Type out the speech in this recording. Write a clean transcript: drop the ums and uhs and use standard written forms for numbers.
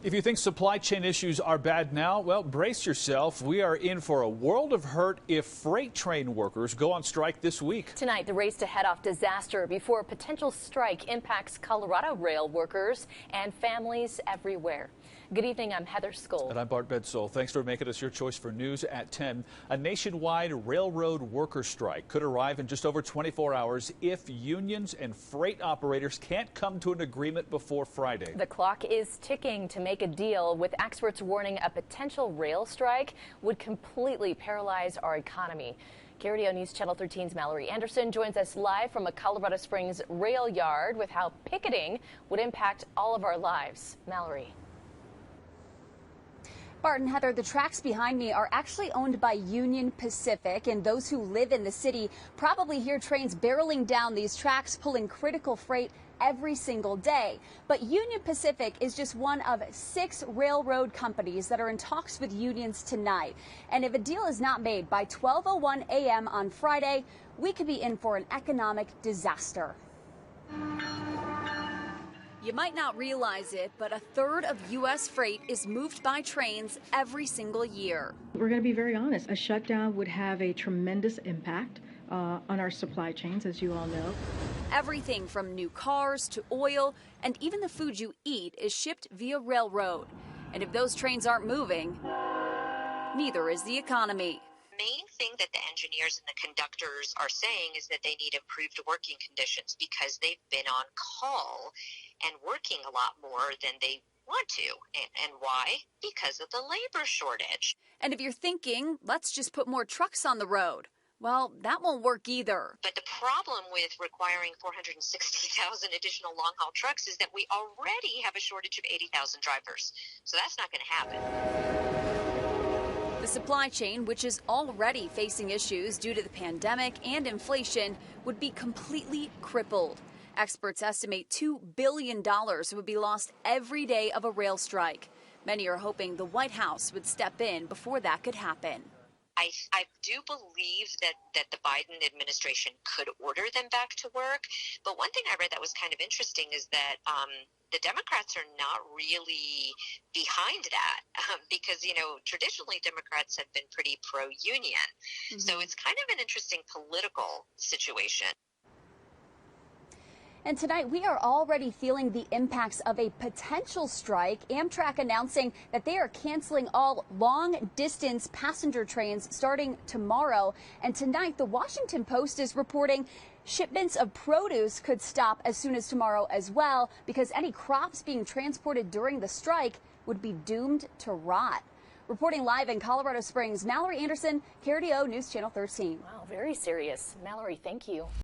If you think supply chain issues are bad now, well, brace yourself. We are in for a world of hurt if freight train workers go on strike this week. Tonight, the race to head off disaster before a potential strike impacts Colorado rail workers and families everywhere. Good evening, I'm Heather Skoll. And I'm Bart Bedsole. Thanks for making us your choice for news at 10. A nationwide railroad worker strike could arrive in just over 24 hours if unions and freight operators can't come to an agreement before Friday. The clock is ticking to make a deal, with experts warning a potential rail strike would completely paralyze our economy. KRDO News Channel 13's Mallory Anderson joins us live from a Colorado Springs rail yard with how picketing would impact all of our lives. Mallory. Bart and Heather, the tracks behind me are actually owned by Union Pacific, and those who live in the city probably hear trains barreling down these tracks, pulling critical freight every single day. But Union Pacific is just one of 6 railroad companies that are in talks with unions tonight. And if a deal is not made by 12:01 a.m. on Friday, we could be in for an economic disaster. You might not realize it, but a third of U.S. freight is moved by trains every single year. We're going to be very honest. A shutdown would have a tremendous impact on our supply chains, as you all know. Everything from new cars to oil and even the food you eat is shipped via railroad. And if those trains aren't moving, neither is the economy. Main thing that the engineers and the conductors are saying is that they need improved working conditions because they've been on call and working a lot more than they want to. And why? Because of the labor shortage. And if you're thinking, let's just put more trucks on the road, well, that won't work either. But the problem with requiring 460,000 additional long-haul trucks is that we already have a shortage of 80,000 drivers. So that's not going to happen. The supply chain, which is already facing issues due to the pandemic and inflation, would be completely crippled. Experts estimate $2 billion would be lost every day of a rail strike. Many are hoping the White House would step in before that could happen. I do believe that the Biden administration could order them back to work. But one thing I read that was kind of interesting is that the Democrats are not really behind that because, you know, traditionally Democrats have been pretty pro-union. So it's kind of an interesting political situation. And tonight, we are already feeling the impacts of a potential strike. Amtrak announcing that they are canceling all long-distance passenger trains starting tomorrow. And tonight, the Washington Post is reporting shipments of produce could stop as soon as tomorrow as well, because any crops being transported during the strike would be doomed to rot. Reporting live in Colorado Springs, Mallory Anderson, KRDO News Channel 13. Wow, very serious. Mallory, thank you.